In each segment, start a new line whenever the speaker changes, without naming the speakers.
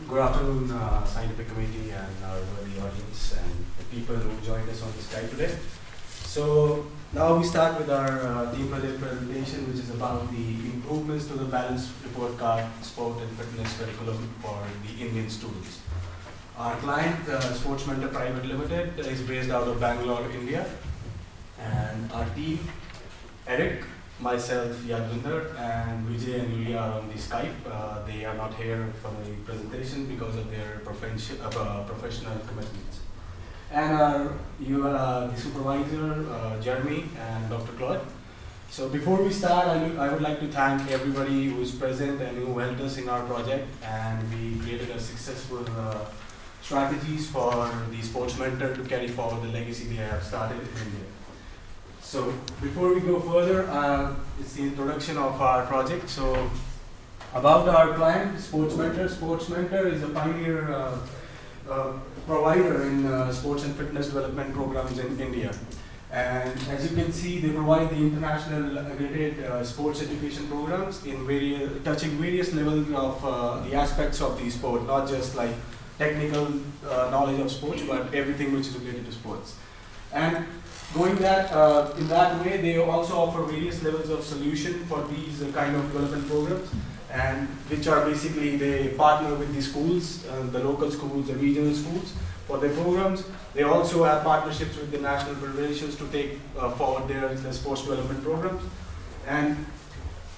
Good afternoon, scientific committee and our worthy audience and the people who joined us on this Skype today. So now we start with our team project presentation, which is about the improvements to the balanced report card, sport and fitness curriculum for the Indian students. Our client, SportsMentor Private Limited, is based out of Bangalore, India, and our team, Eric, myself, Yadvinder, and Vijay and Yulia are on the Skype. They are not here for the presentation because of their professional commitments. And the supervisor, Jeremy, and Dr. Claude. So before we start, I would like to thank everybody who is present and who helped us in our project. And we created a successful strategies for the SportsMentor to carry forward the legacy they have started in India. So before we go further, it's the introduction of our project. So about our client, SportsMentor. SportsMentor is a pioneer provider in sports and fitness development programs in India. And as you can see, they provide the international accredited sports education programs in touching various levels of the aspects of the sport, not just like technical knowledge of sports, but everything which is related to sports. And going that in that way, they also offer various levels of solution for these kind of development programs, and which are basically they partner with the schools, the local schools, the regional schools for their programs. They also have partnerships with the national federations to take forward their sports development programs. And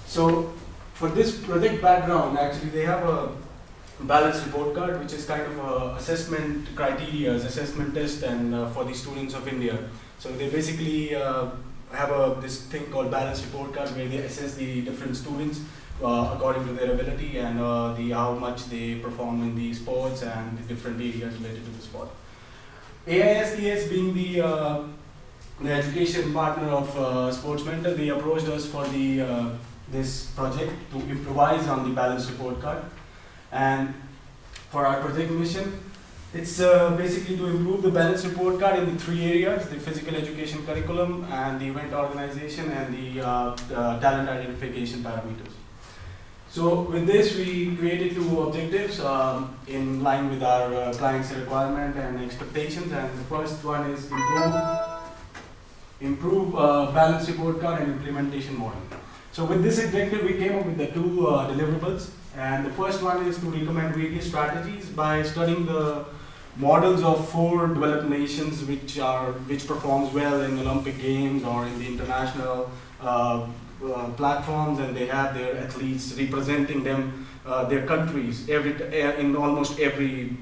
so for this project background, actually they have a balanced report card, which is kind of a assessment criteria, assessment test, and for the students of India. So they basically have this thing called balanced report card, where they assess the different students according to their ability and how much they perform in the sports and the different areas related to the sport. AISTS being the education partner of SportsMentor, they approached us for this project to improvise on the balanced report card. And for our project mission, it's basically to improve the balanced report card in the three areas: the physical education curriculum, and the event organization, and the talent identification parameters. So with this, we created two objectives in line with our client's requirement and expectations. And the first one is improve balanced report card and implementation model. So with this objective, we came up with the two deliverables. And the first one is to recommend various strategies by studying the models of 4 developed nations which performs well in Olympic Games or in the international platforms, and they have their athletes representing them, their countries, in almost every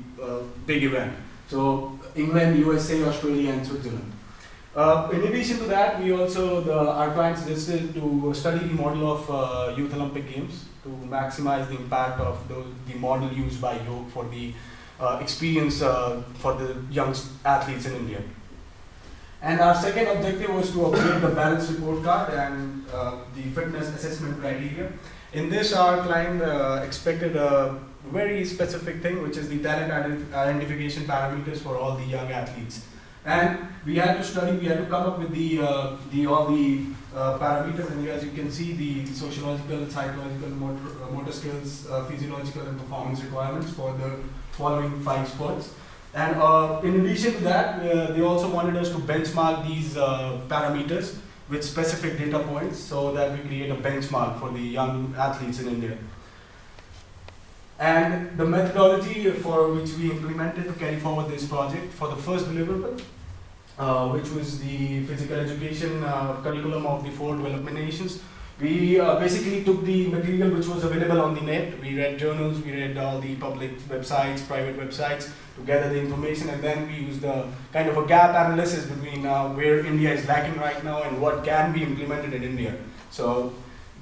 big event. So England, USA, Australia, and Switzerland. In addition to that, we also, our clients suggested to study the model of Youth Olympic Games to maximize the impact of the model used by IDHEAP for the experience for the young athletes in India. And our second objective was to upgrade the balanced report card and the fitness assessment criteria. In this, our client expected a very specific thing, which is the talent identification parameters for all the young athletes. And we had to come up with all the parameters, and as you can see, the sociological, psychological, motor skills, physiological and performance requirements for the following 5 sports. And in addition to that, they also wanted us to benchmark these parameters with specific data points so that we create a benchmark for the young athletes in India. And the methodology for which we implemented to carry forward this project for the first deliverable, which was the physical education curriculum of the 4 development nations. We basically took the material which was available on the net. We read journals, we read all the public websites, private websites to gather the information, and then we used a kind of a gap analysis between where India is lacking right now and what can be implemented in India. So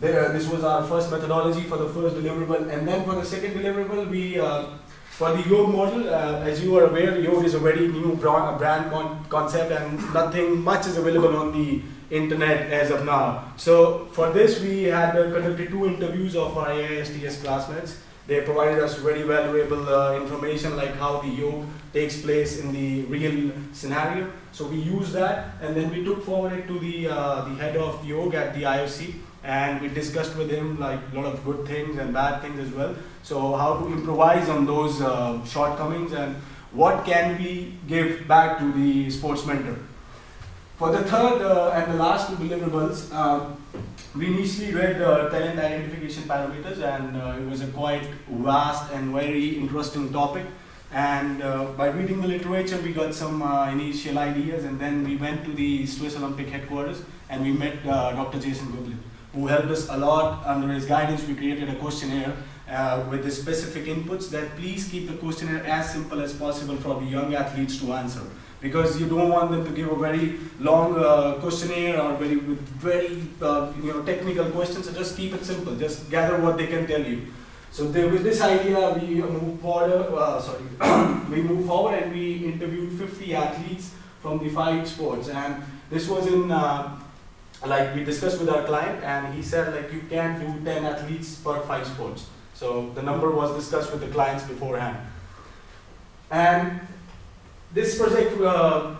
this was our first methodology for the first deliverable. And then for the second deliverable, we for the IDHEAP model, as you are aware, IDHEAP is a very new brand concept, and nothing much is available on the internet as of now. So for this, we had conducted 2 interviews of our AISTS classmates, They provided us very valuable information like how the yoga takes place in the real scenario. So we used that, and then we took forward it to the head of yoga at the IOC, and we discussed with him like a lot of good things and bad things as well. So how to improvise on those shortcomings, and what can we give back to the SportsMentor. For the third and the last two deliverables, we initially read talent identification parameters, and it was a quite vast and very interesting topic. And by reading the literature, we got some initial ideas, and then we went to the Swiss Olympic headquarters and we met Dr. Jason Goodlin, who helped us a lot. Under his guidance, we created a questionnaire with the specific inputs that please keep the questionnaire as simple as possible for the young athletes to answer. Because you don't want them to give a very long questionnaire or very technical questions. So just keep it simple. Just gather what they can tell you. So with this idea, we moved forward. We moved forward and we interviewed 50 athletes from the 5 sports. And this was in like we discussed with our client, and he said like you can't do 10 athletes per 5 sports. So the number was discussed with the clients beforehand. And this project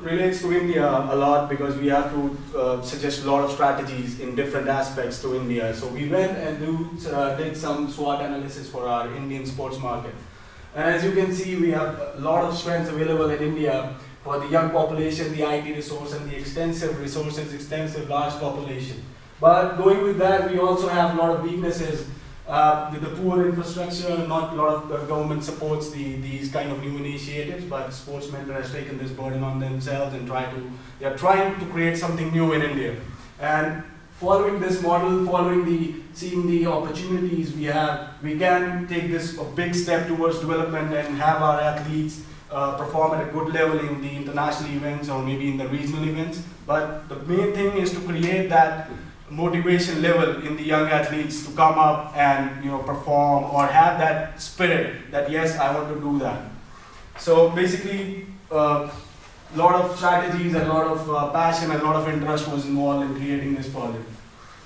relates to India a lot because we have to suggest a lot of strategies in different aspects to India. So we went and did some SWOT analysis for our Indian sports market. And as you can see, we have a lot of strengths available in India for the young population, the IT resource, and the extensive resources, extensive large population. But going with that, we also have a lot of weaknesses. With the poor infrastructure, not a lot of the government supports these kind of new initiatives, but SportsMentor has taken this burden on themselves and they are trying to create something new in India. And following this model, seeing the opportunities we have, we can take this a big step towards development and have our athletes perform at a good level in the international events or maybe in the regional events. But the main thing is to create that motivation level in the young athletes to come up and perform or have that spirit that yes, I want to do that. So basically a lot of strategies, a lot of passion, a lot of interest was involved in creating this project.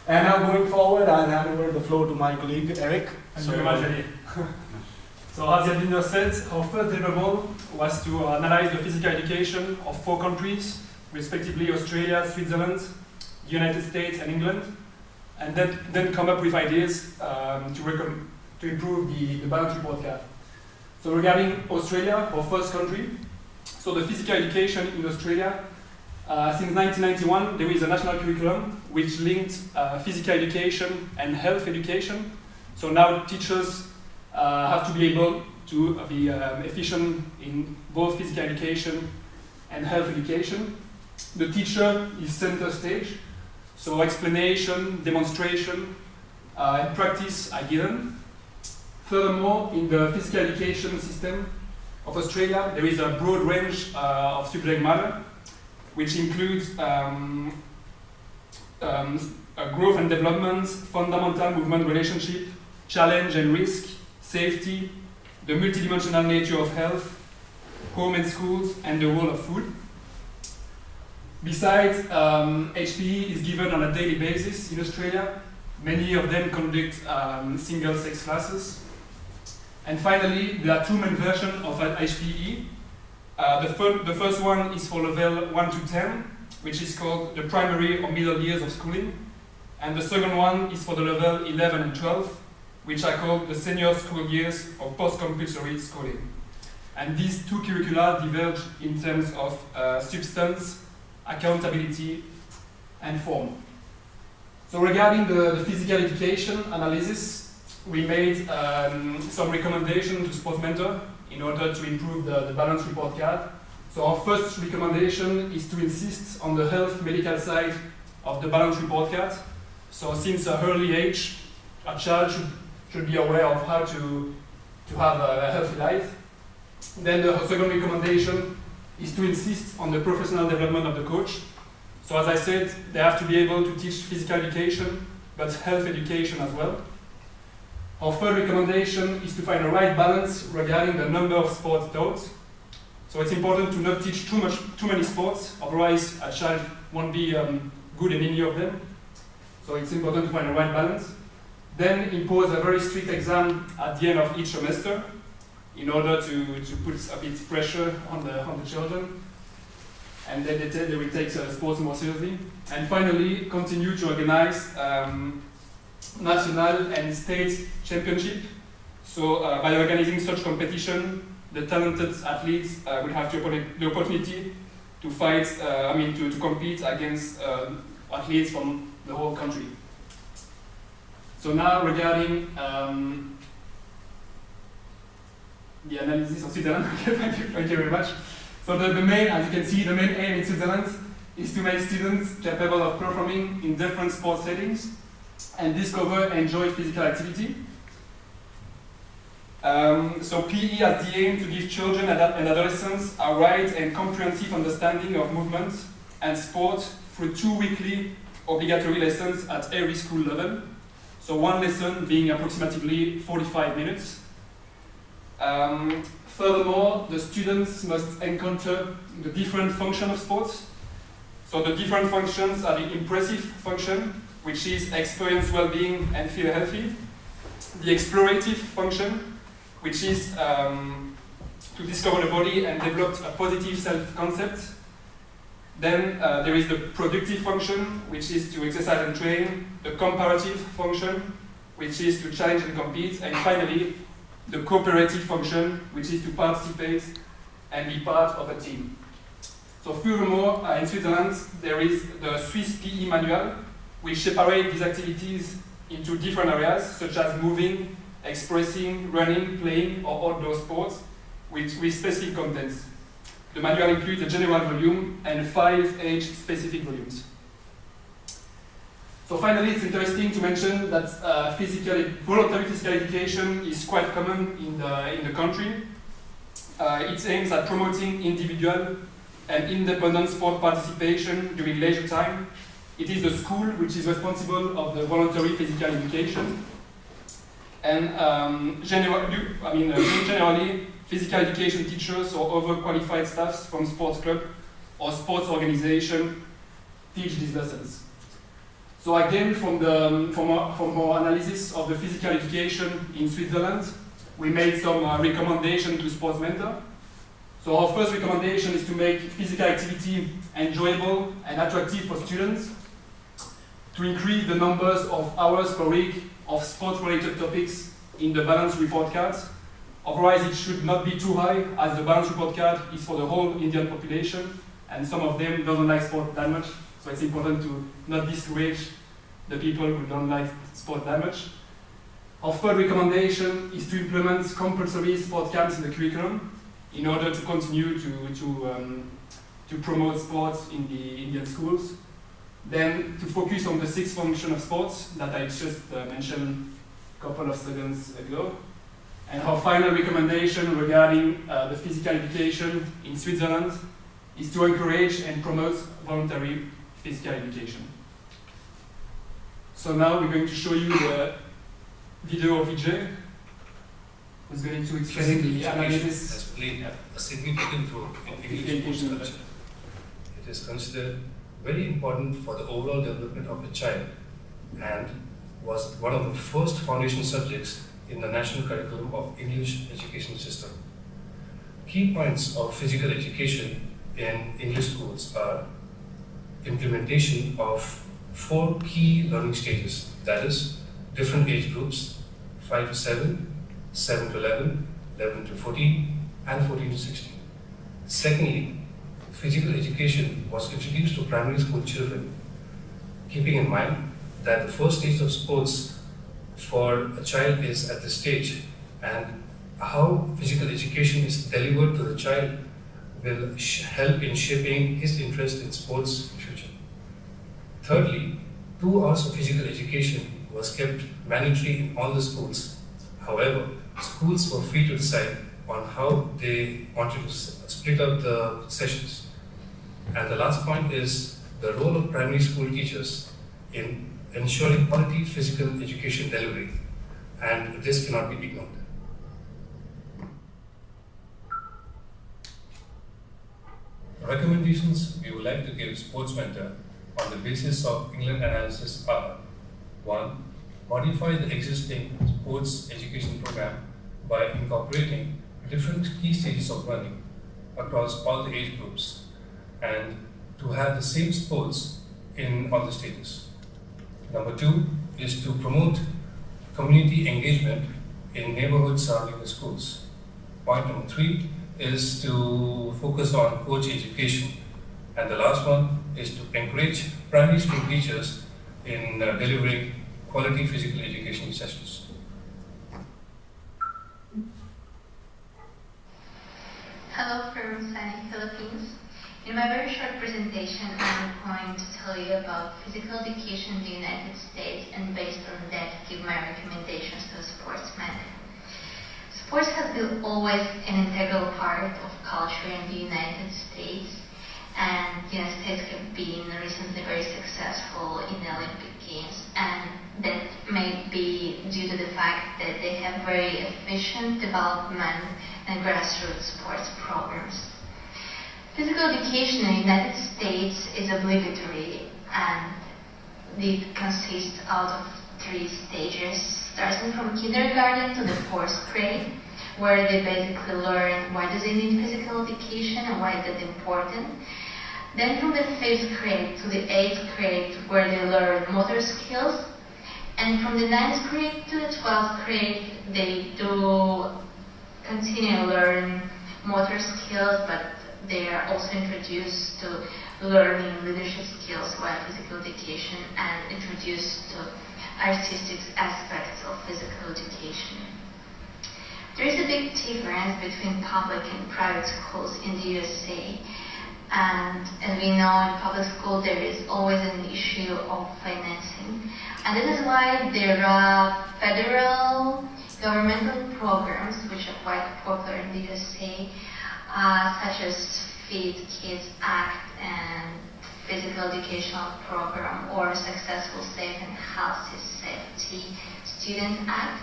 And now going forward, I'll hand over the floor to my colleague Eric.
Thank you very much, Ali. So as Yadvinder said, our first deliverable was to analyze the physical education of 4 countries, respectively Australia, Switzerland, United States and England, and then come up with ideas to improve the balance report card. So regarding Australia, our first country, so the physical education in Australia, since 1991 there is a national curriculum which linked physical education and health education. So now teachers have to be able to be efficient in both physical education and health education. The teacher is center stage. So explanation, demonstration, and practice are given. Furthermore, in the physical education system of Australia, there is a broad range of subject matter, which includes growth and development, fundamental movement relationship, challenge and risk, safety, the multidimensional nature of health, home and schools, and the role of food. Besides, HPE is given on a daily basis in Australia. Many of them conduct single-sex classes. And finally, there are 2 main versions of HPE. The first one is for level 1 to 10, which is called the primary or middle years of schooling. And the second one is for the level 11 and 12, which are called the senior school years or post-compulsory schooling. And these 2 curricula diverge in terms of substance, accountability, and form. So regarding the physical education analysis, we made some recommendations to SportsMentor in order to improve the balance report card. So our first recommendation is to insist on the health medical side of the balance report card. So since an early age, a child should be aware of how to have a healthy life. Then the second recommendation is to insist on the professional development of the coach. So as I said, they have to be able to teach physical education, but health education as well. Our third recommendation is to find a right balance regarding the number of sports taught. So it's important to not teach too many sports, otherwise a child won't be good in any of them. So it's important to find a right balance. then impose a very strict exam at the end of each semester in order to put a bit pressure on the children. And then they will take sports more seriously. And finally, continue to organize national and state championship. So by organizing such competition, the talented athletes will have the opportunity to fight, to compete against athletes from the whole country. So now regarding the analysis of Switzerland, thank you very much. So the main, as you can see, the main aim in Switzerland is to make students capable of performing in different sports settings and discover and enjoy physical activity. So PE has the aim to give children and adolescents a wide and comprehensive understanding of movement and sport through 2 weekly obligatory lessons at every school level. So one lesson being approximately 45 minutes. Furthermore, the students must encounter the different functions of sports. So the different functions are the impressive function, which is experience well-being and feel healthy. The explorative function, which is to discover the body and develop a positive self-concept. Then there is the productive function, which is to exercise and train. The comparative function, which is to challenge and compete. And finally, the cooperative function, which is to participate and be part of a team. So furthermore, in Switzerland, there is the Swiss PE manual, which separates these activities into different areas, such as moving, expressing, running, playing, or outdoor sports, with specific contents. The manual includes a general volume and 5 age-specific volumes. So finally, it's interesting to mention that voluntary physical education is quite common in the country. It aims at promoting individual and independent sport participation during leisure time. It is the school which is responsible of the voluntary physical education. And generally, physical education teachers or overqualified staffs from sports club or sports organization teach these lessons. So again, from our analysis of the physical education in Switzerland, we made some recommendations to SportsMentor. So our first recommendation is to make physical activity enjoyable and attractive for students, to increase the numbers of hours per week of sport-related topics in the balance report cards. Otherwise, it should not be too high, as the balance report card is for the whole Indian population, and some of them don't like sport that much. So it's important to not discourage the people who don't like sport that much. Our third recommendation is to implement compulsory sport camps in the curriculum in order to continue to promote sports in the Indian schools. Then to focus on the 6 functions of sports that I just mentioned a couple of seconds ago. And our final recommendation regarding the physical education in Switzerland is to encourage and promote voluntary physical education. So now we're going to show you the video of Vijay, who's going to explain the analysis.
Has played a significant role in English sports culture. It is considered very important for the overall development of a child and was one of the first foundation subjects in the national curriculum of English education system. Key points of physical education in English schools are implementation of 4 key learning stages, that is, different age groups, 5 to 7, 7 to 11, 11 to 14, and 14 to 16. Secondly, physical education was introduced to primary school children, keeping in mind that the first stage of sports for a child is at this stage, and how physical education is delivered to the child will help in shaping his interest in sports in future. Thirdly, 2 hours of physical education was kept mandatory in all the schools. However, schools were free to decide on how they wanted to split up the sessions. And the last point is the role of primary school teachers in ensuring quality physical education delivery, and this cannot be ignored. Recommendations we would like to give SportsMentor on the basis of England analysis are: 1. modify the existing sports education program by incorporating different key stages of learning across all the age groups and to have the same sports in all the stages. Number 2 is to promote community engagement in neighborhoods surrounding the schools. Point number 3 is to focus on coach education. And the last one is to encourage primary school teachers in delivering quality physical education sessions.
Hello from sunny Philippines. In my very short presentation, I'm going to tell you about physical education in the United States, and based on that, give my recommendations to SportsMentor. Sports has been always an integral part of culture in the United States, and the United States have been recently very successful in the Olympic Games, and that may be due to the fact that they have very efficient development and grassroots sports programs. Physical education in the United States is obligatory, and it consists out of 3 stages, starting from kindergarten to the 4th grade, where they basically learn why does it need physical education and why is that important. Then from the 5th grade to the 8th grade, where they learn motor skills, and from the 9th grade to the 12th grade, they do continue to learn motor skills, but they are also introduced to learning leadership skills via physical education and introduced to artistic aspects of physical education. There is a big difference between public and private schools in the USA, and as we know, in public school there is always an issue of financing, and that is why there are federal governmental programs which are quite popular in the USA, such as Feed Kids Act and Physical Educational Program, or Successful Safe and Healthy Safety Student Act.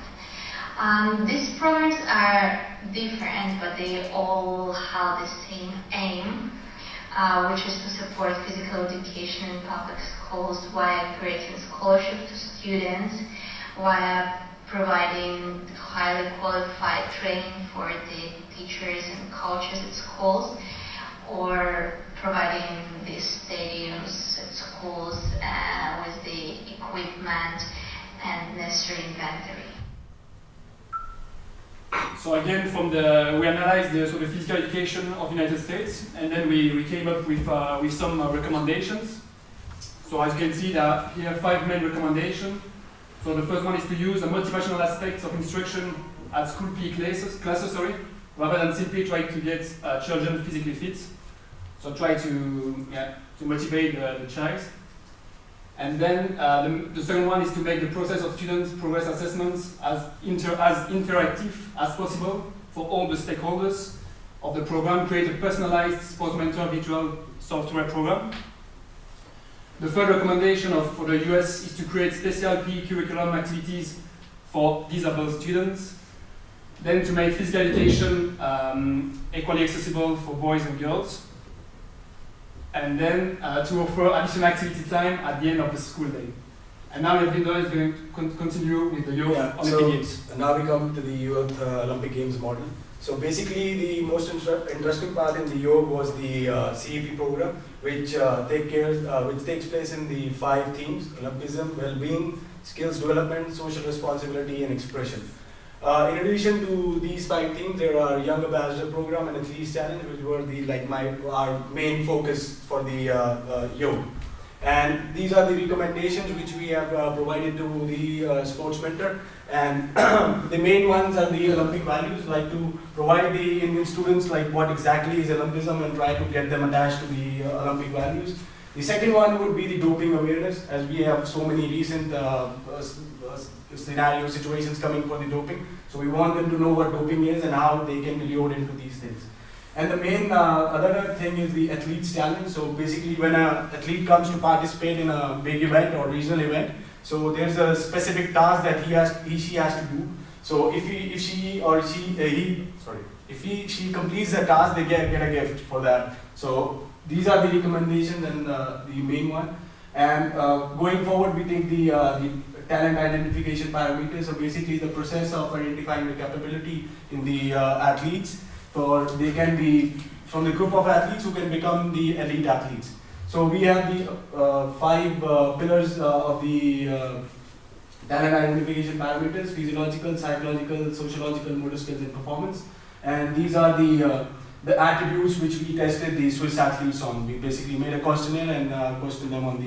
These programs are different, but they all have the same aim, which is to support physical education in public schools via creating scholarships to students, via providing highly qualified training for the teachers and coaches at schools, or providing the stadiums at schools with the equipment and necessary inventory.
So again, we analyzed the physical education of the United States, and then we came up with some recommendations. So as you can see, there here are 5 main recommendations. So the first one is to use the motivational aspects of instruction at school PE classes, rather than simply trying to get children physically fit. So try to motivate the child. And then the second one is to make the process of students' progress assessments as interactive as possible for all the stakeholders of the program. Create a personalized SportsMentor virtual software program. The third recommendation for the US is to create special PE curriculum activities for disabled students. Then to make physical education equally accessible for boys and girls. And then to offer additional activity time at the end of the school day. And now Elvindo is going to continue with the Youth Olympic Games.
Now we come to the Youth Olympic Games model. So basically the most interesting part in the youth was the CEP program, which takes place in the 5 themes: Olympism, well-being, skills development, social responsibility, and expression. In addition to these 5 themes, there are Young Ambassador Program and Athletes Challenge, which were our main focus for the youth. And these are the recommendations which we have provided to the SportsMentor. And the main ones are the Olympic values, like to provide the Indian students like what exactly is Olympism and try to get them attached to the Olympic values. The second one would be the doping awareness, as we have so many recent situations coming for the doping. So we want them to know what doping is and how they can be lured into these things. And the main other thing is the Athletes Challenge. So basically when an athlete comes to participate in a big event or regional event, so there's a specific task that she has to do. So if she completes the task, they get a gift for that. So these are the recommendations and the main one. And going forward, we take the talent identification parameters. So basically the process of identifying the capability in the athletes, for they can be from the group of athletes who can become the elite athletes. So we have the 5 pillars of the talent identification parameters: physiological, psychological, sociological, motor skills, and performance. And these are the attributes which we tested the Swiss athletes on. We basically made a questionnaire and questioned them on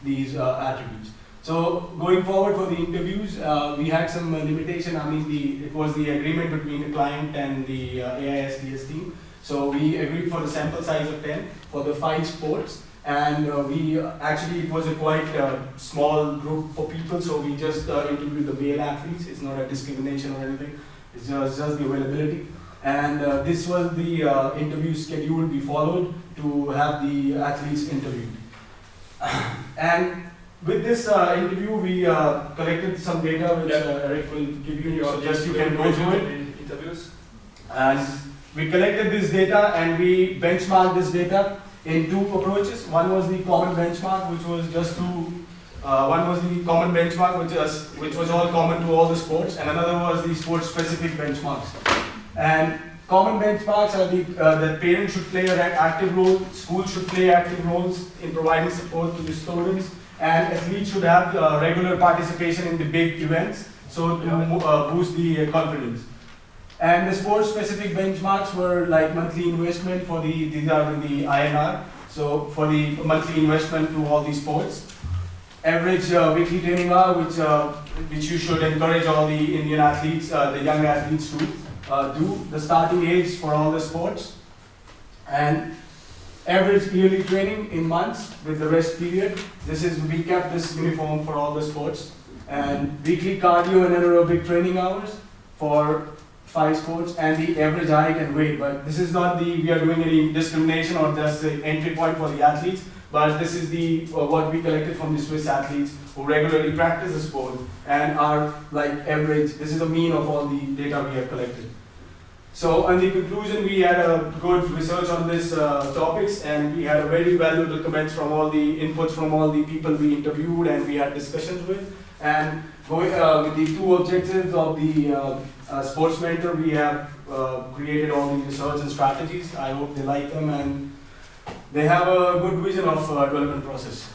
these attributes. So going forward for the interviews, we had some limitation. I mean, it was the agreement between the client and the AISTS team. So we agreed for the sample size of 10 for the 5 sports. And it was a quite small group for people, so we just interviewed the male athletes. It's not a discrimination or anything, it's just the availability. And this was the interview schedule we followed to have the athletes interviewed. And with this interview, we collected some data which Eric will give you, so just you can go through it.
Interviews.
And we collected this data and we benchmarked this data in 2 approaches. One was the common benchmark, which was just to one was the common benchmark, which was all common to all the sports, and another was the sport-specific benchmarks. And common benchmarks are that parents should play an active role, schools should play active roles in providing support to the students, and athletes should have regular participation in the big events, so to boost the confidence. And the sport-specific benchmarks were like monthly investment for these are in the INR, so for the monthly investment to all these sports. Average weekly training hour, which you should encourage all the Indian athletes, the young athletes to do. The starting age for all the sports. And average yearly training in months with the rest period. We kept this uniform for all the sports. And weekly cardio and anaerobic training hours for 5 sports, and the average height and weight. But this is not we are doing any discrimination or just the entry point for the athletes, but this is what we collected from the Swiss athletes who regularly practice the sport and are like average. This is the mean of all the data we have collected. So in the conclusion, we had a good research on these topics, and we had a very valuable comments from all the inputs from all the people we interviewed and we had discussions with. And with the 2 objectives of the SportsMentor, we have created all the research and strategies. I hope they like them and they have a good vision of development process.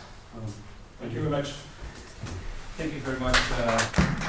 Thank you very much.
Thank you very much.